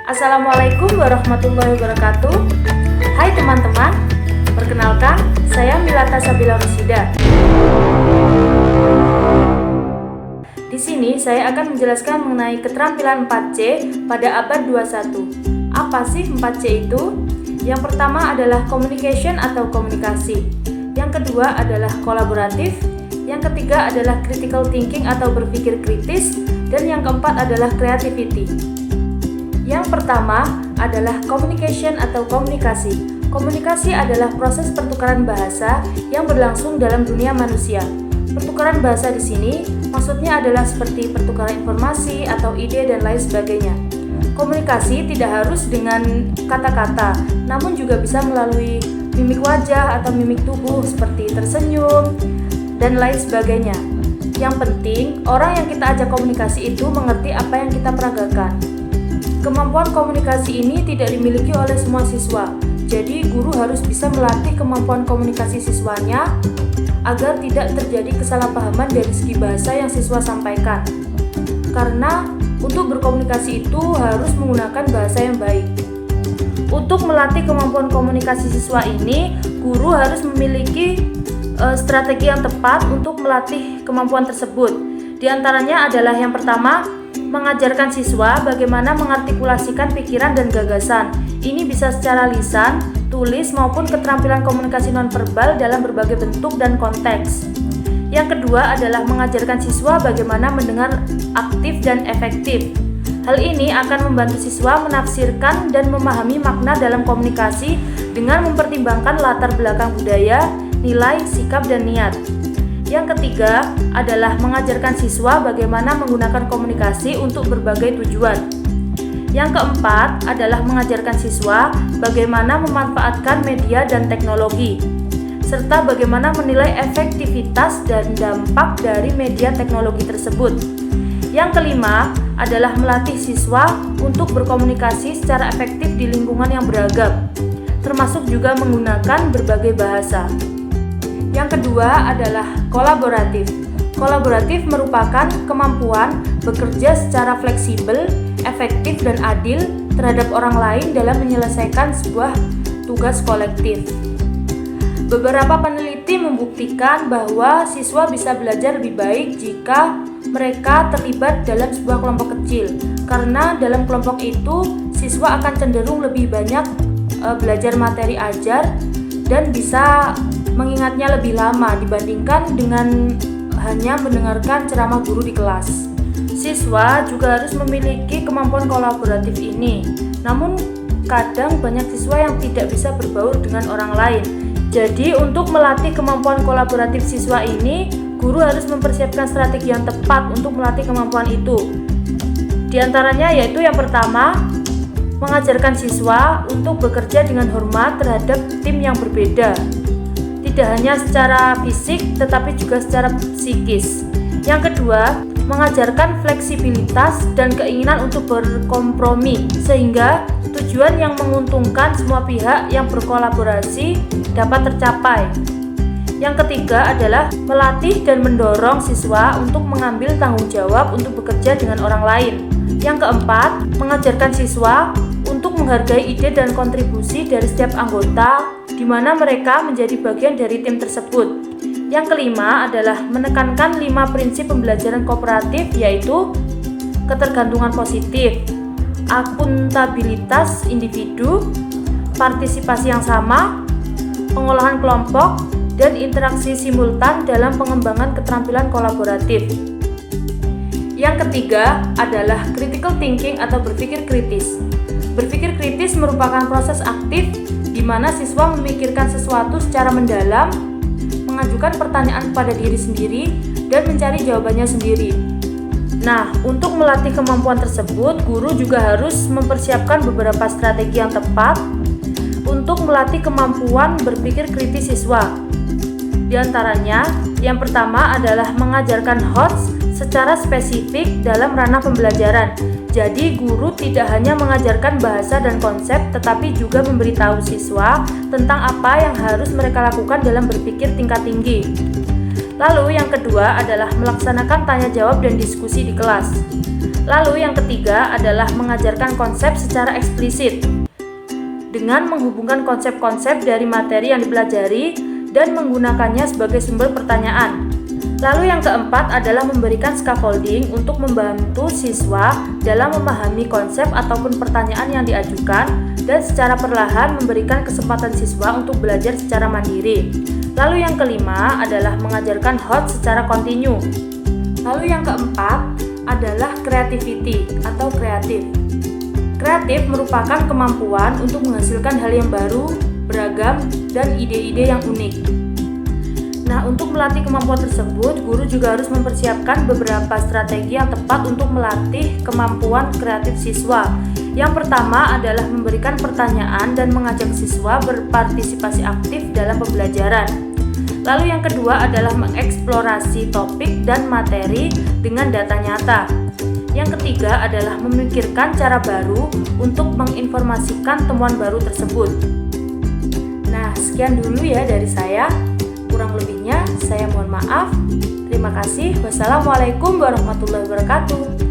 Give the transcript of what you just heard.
Assalamualaikum warahmatullahi wabarakatuh. Hai teman-teman, perkenalkan saya Milata Sabila Rusida. Di sini saya akan menjelaskan mengenai keterampilan 4C pada abad 21. Apa sih 4C itu? Yang pertama adalah communication atau komunikasi. Yang kedua adalah kolaboratif. Yang ketiga adalah critical thinking atau berpikir kritis. Dan yang keempat adalah creativity. Yang pertama adalah communication atau komunikasi. Komunikasi adalah proses pertukaran bahasa yang berlangsung dalam dunia manusia. Pertukaran bahasa di sini maksudnya adalah seperti pertukaran informasi atau ide dan lain sebagainya. Komunikasi tidak harus dengan kata-kata, namun juga bisa melalui mimik wajah atau mimik tubuh seperti tersenyum dan lain sebagainya. Yang penting, orang yang kita ajak komunikasi itu mengerti apa yang kita peragakan. Kemampuan komunikasi ini tidak dimiliki oleh semua siswa, jadi guru harus bisa melatih kemampuan komunikasi siswanya agar tidak terjadi kesalahpahaman dari segi bahasa yang siswa sampaikan. Karena untuk berkomunikasi itu harus menggunakan bahasa yang baik. Untuk melatih kemampuan komunikasi siswa ini, guru harus memiliki strategi yang tepat untuk melatih kemampuan tersebut. Di antaranya adalah yang pertama, mengajarkan siswa bagaimana mengartikulasikan pikiran dan gagasan. Ini bisa secara lisan, tulis, maupun keterampilan komunikasi nonverbal dalam berbagai bentuk dan konteks. Yang kedua adalah mengajarkan siswa bagaimana mendengar aktif dan efektif. Hal ini akan membantu siswa menafsirkan dan memahami makna dalam komunikasi dengan mempertimbangkan latar belakang budaya, nilai, sikap, dan niat. Yang ketiga adalah mengajarkan siswa bagaimana menggunakan komunikasi untuk berbagai tujuan. Yang keempat adalah mengajarkan siswa bagaimana memanfaatkan media dan teknologi, serta bagaimana menilai efektivitas dan dampak dari media teknologi tersebut. Yang kelima adalah melatih siswa untuk berkomunikasi secara efektif di lingkungan yang beragam, termasuk juga menggunakan berbagai bahasa. Yang kedua adalah kolaboratif. Kolaboratif merupakan kemampuan bekerja secara fleksibel, efektif, dan adil terhadap orang lain dalam menyelesaikan sebuah tugas kolektif. Beberapa peneliti membuktikan bahwa siswa bisa belajar lebih baik jika mereka terlibat dalam sebuah kelompok kecil, karena dalam kelompok itu siswa akan cenderung lebih banyak belajar materi ajar dan bisa mengingatnya lebih lama dibandingkan dengan hanya mendengarkan ceramah guru di kelas. Siswa juga harus memiliki kemampuan kolaboratif ini. Namun kadang banyak siswa yang tidak bisa berbaur dengan orang lain. Jadi untuk melatih kemampuan kolaboratif siswa ini, guru harus mempersiapkan strategi yang tepat untuk melatih kemampuan itu. Di antaranya yaitu yang pertama, mengajarkan siswa untuk bekerja dengan hormat terhadap tim yang berbeda. Tidak hanya secara fisik tetapi juga secara psikis. Yang kedua, mengajarkan fleksibilitas dan keinginan untuk berkompromi sehingga tujuan yang menguntungkan semua pihak yang berkolaborasi dapat tercapai. Yang ketiga adalah melatih dan mendorong siswa untuk mengambil tanggung jawab untuk bekerja dengan orang lain. Yang keempat, mengajarkan siswa untuk menghargai ide dan kontribusi dari setiap anggota, di mana mereka menjadi bagian dari tim tersebut. Yang kelima adalah menekankan 5 prinsip pembelajaran kooperatif, yaitu ketergantungan positif, akuntabilitas individu, partisipasi yang sama, pengolahan kelompok, dan interaksi simultan dalam pengembangan keterampilan kolaboratif. Yang ketiga adalah critical thinking atau berpikir kritis. Berpikir kritis merupakan proses aktif di mana siswa memikirkan sesuatu secara mendalam, mengajukan pertanyaan kepada diri sendiri, dan mencari jawabannya sendiri. Nah, untuk melatih kemampuan tersebut, guru juga harus mempersiapkan beberapa strategi yang tepat untuk melatih kemampuan berpikir kritis siswa. Di antaranya, yang pertama adalah mengajarkan HOTS secara spesifik dalam ranah pembelajaran. Jadi, guru tidak hanya mengajarkan bahasa dan konsep, tetapi juga memberitahu siswa tentang apa yang harus mereka lakukan dalam berpikir tingkat tinggi. Lalu yang kedua adalah melaksanakan tanya jawab dan diskusi di kelas. Lalu yang ketiga adalah mengajarkan konsep secara eksplisit dengan menghubungkan konsep-konsep dari materi yang dipelajari dan menggunakannya sebagai sumber pertanyaan. Lalu yang keempat adalah memberikan scaffolding untuk membantu siswa dalam memahami konsep ataupun pertanyaan yang diajukan dan secara perlahan memberikan kesempatan siswa untuk belajar secara mandiri. Lalu yang kelima adalah mengajarkan hot secara kontinu. Lalu yang keempat adalah creativity atau kreatif. Kreatif merupakan kemampuan untuk menghasilkan hal yang baru, beragam, dan ide-ide yang unik. Nah, untuk melatih kemampuan tersebut, guru juga harus mempersiapkan beberapa strategi yang tepat untuk melatih kemampuan kreatif siswa. Yang pertama adalah memberikan pertanyaan dan mengajak siswa berpartisipasi aktif dalam pembelajaran. Lalu yang kedua adalah mengeksplorasi topik dan materi dengan data nyata. Yang ketiga adalah memikirkan cara baru untuk menginformasikan temuan baru tersebut. Nah, sekian dulu ya dari saya. Kurang lebihnya saya mohon maaf. Terima kasih. Wassalamualaikum warahmatullahi wabarakatuh.